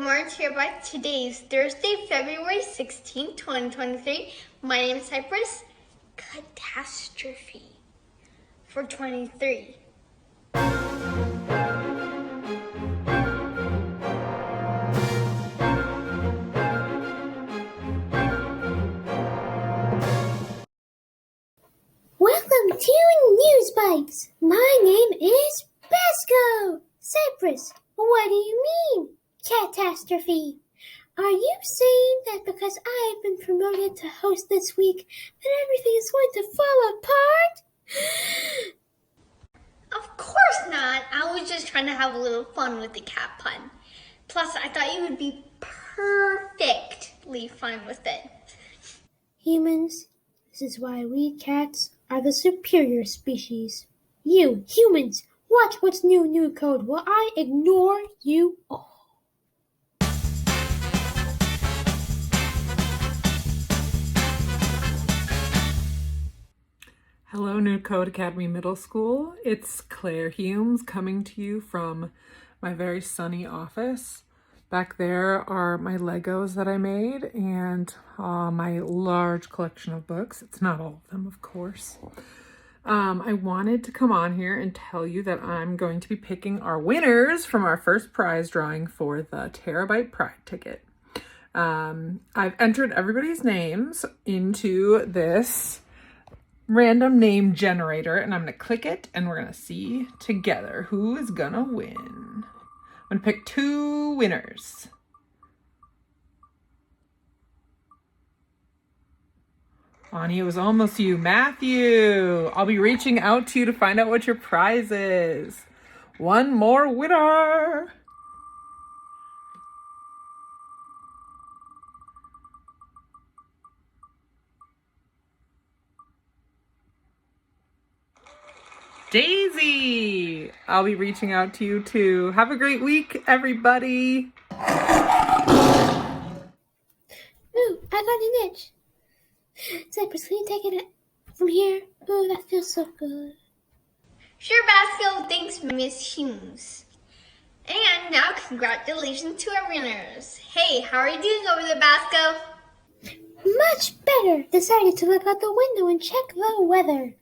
morning, TeraBYTE. Today is Thursday, February 16, 2023. My name is Cypress. Catastrophe for 23. Welcome to NewsBYTEs. My name is Basco. Cypress, what do you mean, catastrophe? Are you saying that because I have been promoted to host this week, that everything is going to fall apart? Of course not. I was just trying to have a little fun with the cat pun. Plus, I thought you would be perfectly fine with it. Humans, this is why we cats are the superior species. You, humans, watch what's new code while I ignore you all. Hello, New Code Academy Middle School. It's Claire Humes coming to you from my very sunny office. Back there are my Legos that I made and my large collection of books. It's not all of them, of course. I wanted to come on here and tell you that I'm going to be picking our winners from our first prize drawing for the TeraBYTE Pride ticket. I've entered everybody's names into this random name generator, and I'm going to click it and we're going to see together who is going to win. I'm going to pick two winners. Bonnie, it was almost you. Matthew, I'll be reaching out to you to find out what your prize is. One more winner. Daisy, I'll be reaching out to you too. Have a great week, everybody. Ooh, I got an itch. Cypress, can you take it from here? Ooh, that feels so good. Sure, Basco. Thanks, Miss Humes. And now, congratulations to our winners. Hey, how are you doing over there, Basco? Much better. Decided to look out the window and check the weather.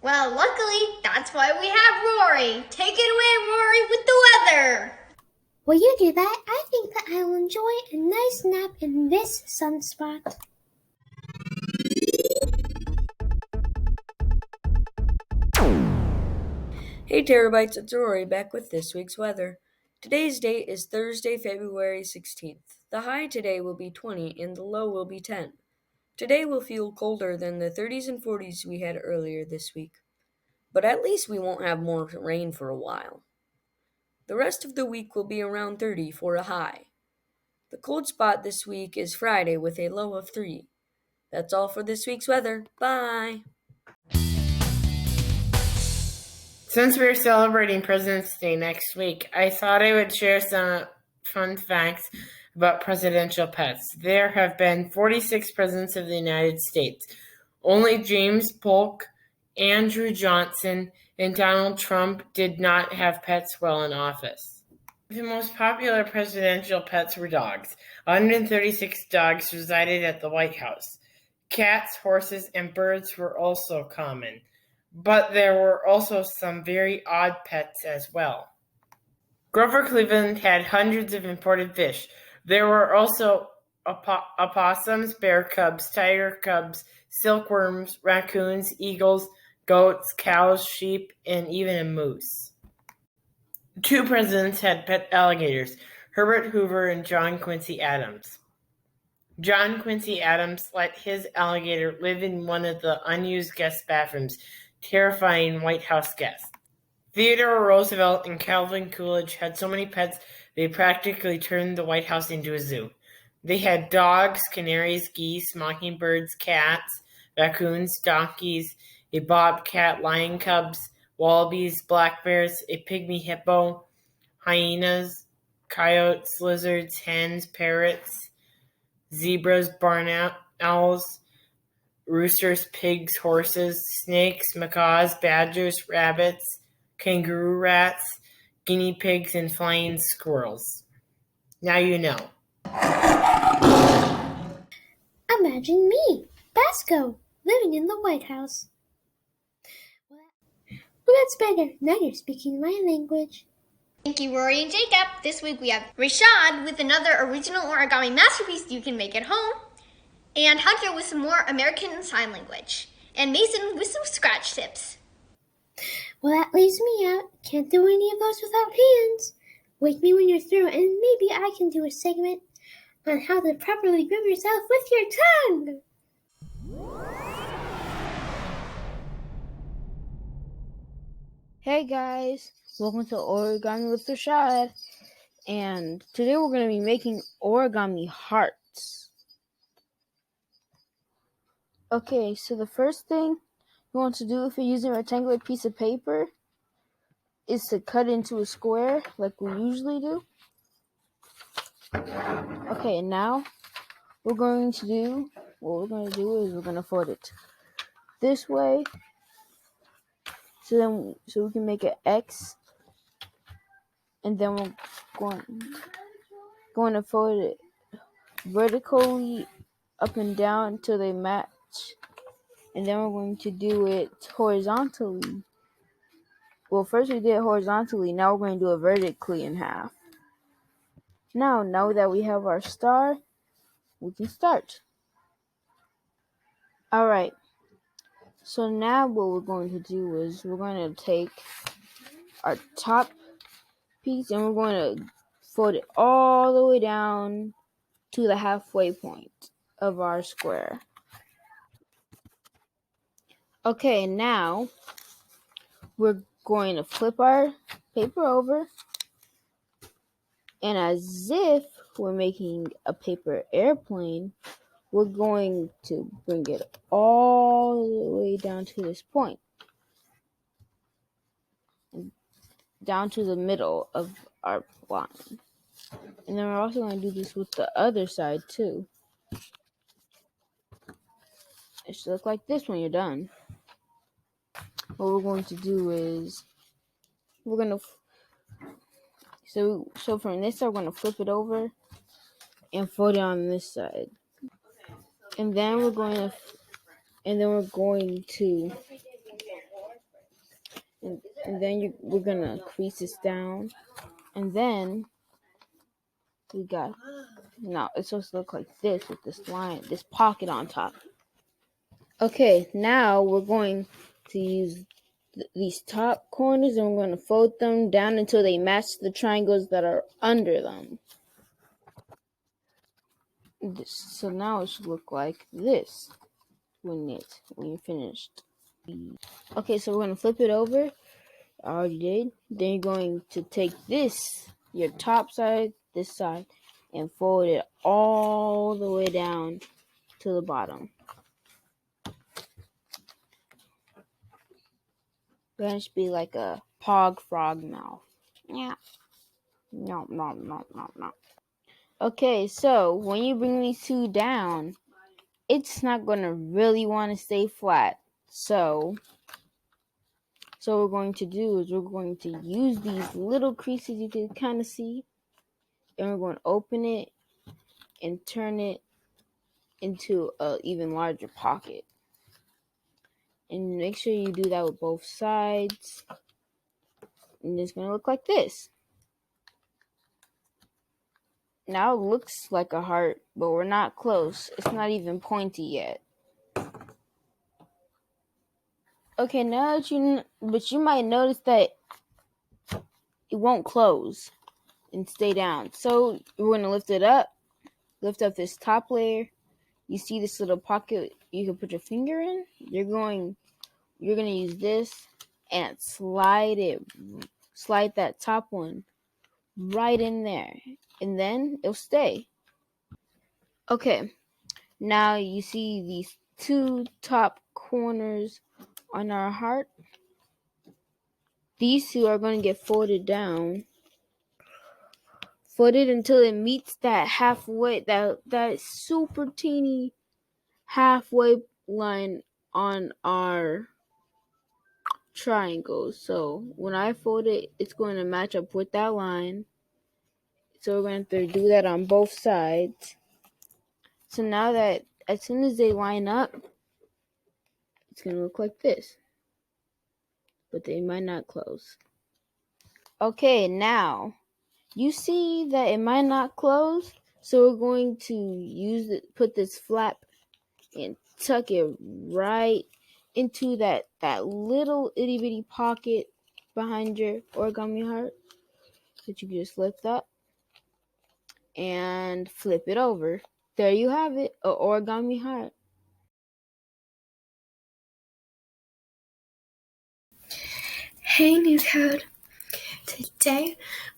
Well, luckily, that's why we have Rory. Take it away, Rory, with the weather. While you do that, I think that I will enjoy a nice nap in this sunspot. Hey TeraBYTEs, it's Rory back with this week's weather. Today's date is Thursday, February 16th. The high today will be 20 and the low will be 10. Today will feel colder than the 30s and 40s we had earlier this week. But at least we won't have more rain for a while. The rest of the week will be around 30 for a high. The cold spot this week is Friday with a low of 3. That's all for this week's weather. Bye! Since we're celebrating President's Day next week, I thought I would share some fun facts about presidential pets. There have been 46 presidents of the United States. Only James Polk, Andrew Johnson, and Donald Trump did not have pets while in office. The most popular presidential pets were dogs. 136 dogs resided at the White House. Cats, horses, and birds were also common. But there were also some very odd pets as well. Grover Cleveland had hundreds of imported fish. There were also opossums, bear cubs, tiger cubs, silkworms, raccoons, eagles, goats, cows, sheep, and even a moose. 2 presidents had pet alligators, Herbert Hoover and John Quincy Adams. John Quincy Adams let his alligator live in one of the unused guest bathrooms, terrifying White House guests. Theodore Roosevelt and Calvin Coolidge had so many pets they practically turned the White House into a zoo. They had dogs, canaries, geese, mockingbirds, cats, raccoons, donkeys, a bobcat, lion cubs, wallabies, black bears, a pygmy hippo, hyenas, coyotes, lizards, hens, parrots, zebras, barn owls, roosters, pigs, horses, snakes, macaws, badgers, rabbits, kangaroo rats, guinea pigs, and flying squirrels. Now you know. Imagine me, Basco, living in the White House. Well, that's better. Now you're speaking my language. Thank you, Rory and Jacob. This week we have Rashad with another original origami masterpiece you can make at home, and Hunter with some more American Sign Language, and Mason with some scratch tips. Well, that leaves me out. Can't do any of those without hands. Wake me when you're through, and maybe I can do a segment on how to properly groom yourself with your tongue. Hey guys, welcome to Origami with Rashad, and today we're going to be making origami hearts. Okay, so the first thing you want to do if you're using a rectangular piece of paper is to cut into a square like we usually do. Okay, now what we're going to do is we're going to fold it this way so we can make an X, and then we're going to fold it vertically up and down until they match, and then we're going to do it horizontally. Well, first we did it horizontally, now we're going to do it vertically in half. Now that we have our star, we can start. Alright, so now what we're going to do is we're going to take our top piece and we're going to fold it all the way down to the halfway point of our square. Okay, now we're going to flip our paper over, and as if we're making a paper airplane, we're going to bring it all the way down to this point, down to the middle of our line. And then we're also going to do this with the other side too. It should look like this when you're done. What we're going to do is we're going to so from this side we're going to flip it over and fold it on this side. And then we're going to we're gonna crease this down, and then it's supposed to look like this with this line, this pocket on top. Okay, now we're going to use these top corners and we're going to fold them down until they match the triangles that are under them. So now it should look like this when you're finished. Okay, so we're going to flip it over. I already did. Then you're going to take your top side, this side, and fold it all the way down to the bottom. That should be like a pog frog mouth. Yeah. No. Okay, so when you bring these two down, it's not going to really want to stay flat. So what we're going to do is we're going to use these little creases you can kind of see, and we're going to open it and turn it into an even larger pocket. And make sure you do that with both sides. And it's going to look like this. Now it looks like a heart, but we're not close. It's not even pointy yet. Okay, but you might notice that it won't close and stay down. So we're going to lift it up. Lift up this top layer. You see this little pocket you can put your finger in? You're going to use this and slide that top one right in there, and then it'll stay. Okay, now you see these two top corners on our heart. These two are going to get folded down, folded until it meets that halfway, that super teeny halfway line on our triangle. So when I fold it, it's going to match up with that line. So we're going to have to do that on both sides. So now that as soon as they line up, it's going to look like this. But they might not close. Okay, now you see that it might not close. So we're going to put this flap and tuck it right into that little itty bitty pocket behind your origami heart that you just lift up and flip it over. There you have it, an origami heart. Hey New Code! Today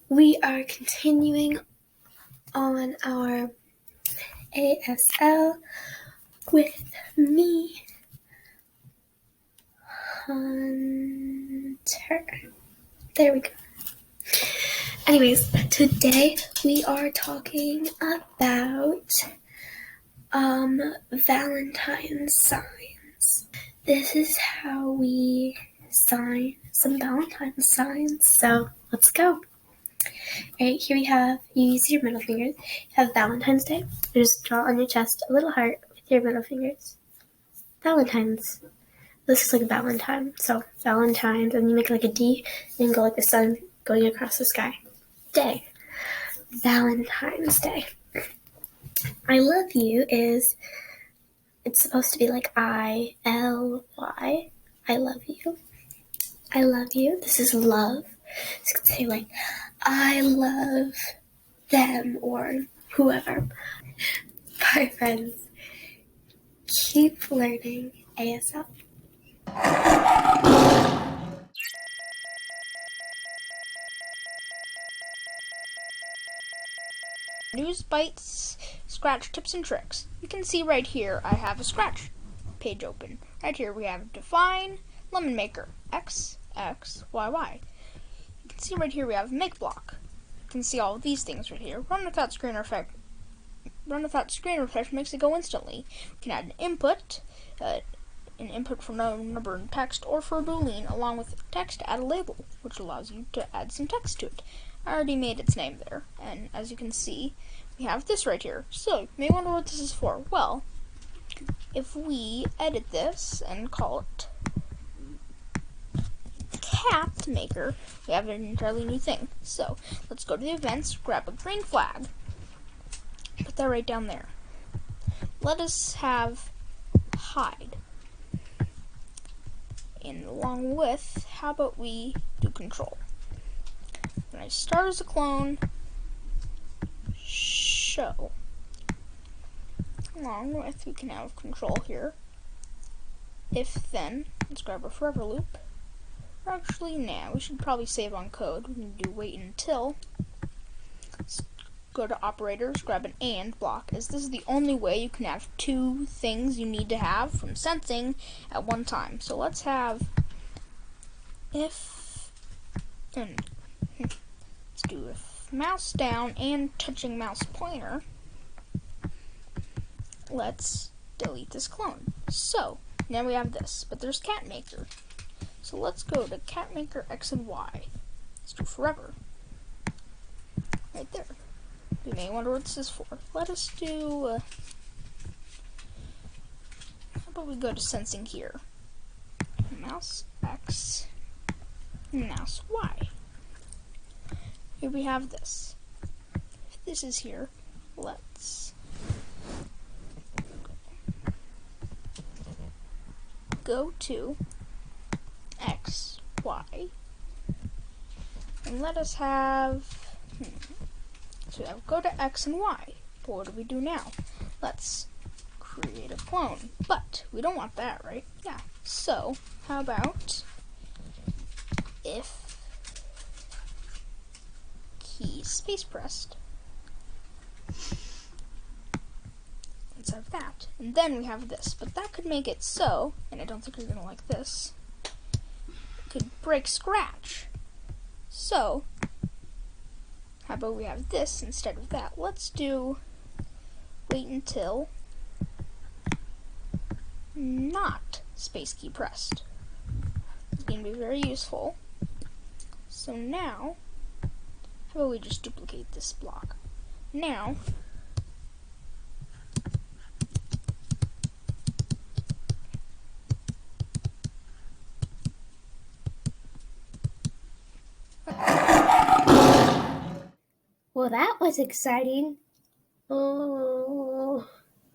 we are continuing on our ASL with me, Hunter. There we go. Anyways, today we are talking about Valentine's signs. This is how we sign some Valentine's signs. So let's go. Alright, here we have, you use your middle fingers. You have Valentine's Day. You just draw on your chest a little heart with your middle fingers. Valentine's. This is like Valentine. So Valentine's, and you make like a D and go like the sun going across the sky. Day. Valentine's Day. I love you is, it's supposed to be like I-L-Y. I love you. I love you. This is love. So you could say like, I love them or whoever. Bye friends. Keep learning ASL. NewsBYTEs scratch tips and tricks. You can see right here I have a scratch page open. Right here we have define, lemon maker, X, X, Y, Y. You can see right here we have make block. You can see all of these things right here. Run without screen refresh. Run without screen refresh makes it go instantly. You can add an input from a number in text, or for a boolean along with text add a label, which allows you to add some text to it. I already made its name there, and as you can see, we have this right here. So, you may wonder what this is for. Well, if we edit this and call it cat maker, we have an entirely new thing. So, let's go to the events, grab a green flag, put that right down there. Let us have hide. And along with, how about we do control? When I start as a clone, show. Along with, we can have control here. If then, let's grab a forever loop. Or actually, nah, we should probably save on code. We can do wait until. Let's go to operators, grab an and block, as this is the only way you can have two things you need to have from sensing at one time. So let's have if, and let's do if mouse down and touching mouse pointer. Let's delete this clone. So now we have this, but there's cat maker. So let's go to cat maker X and Y. Let's do forever. Right there. You may wonder what this is for. Let us do, how about we go to sensing here. Mouse X, mouse Y. Here we have this. If this is here, let's go to X, Y, and let us have, so now go to X and Y. But what do we do now? Let's create a clone. But we don't want that, right? Yeah. So how about if key space pressed? Let's have that. And then we have this. But that could make it so, and I don't think you're going to like this, it could break scratch. So how about we have this instead of that? Let's do wait until not space key pressed. It's going to be very useful. So now How about we just duplicate this block? Now, Well, that was exciting. Oh.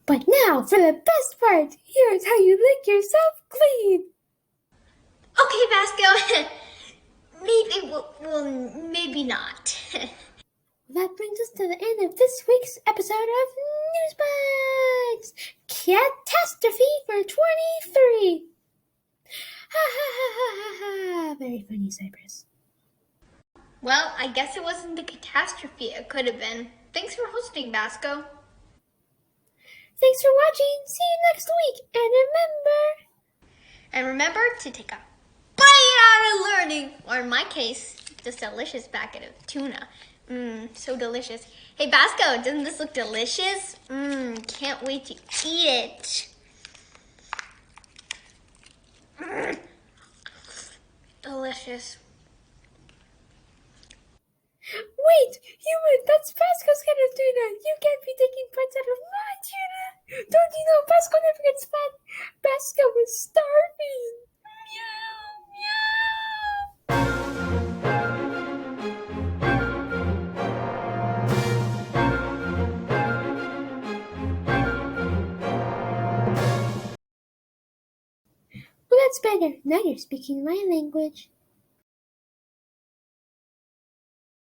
But now for the best part. Here's how you lick yourself clean. Okay, Basco. Maybe not. That brings us to the end of this week's episode of NewsBYTEs Catastrophe for 23. Ha ha ha ha ha ha. Very funny, Cypress. Well, I guess it wasn't the catastrophe it could have been. Thanks for hosting, Basco. Thanks for watching. See you next week. And remember to take a bite out of learning, or in my case, this delicious packet of tuna. So delicious. Hey, Basco, doesn't this look delicious? Can't wait to eat it. Delicious. Wait, that's Pasco's kind of tuna. You can't be taking bites out of my tuna. Don't you know Pasco never gets fat? Pasco is starving. Well, that's better. Now you're speaking my language.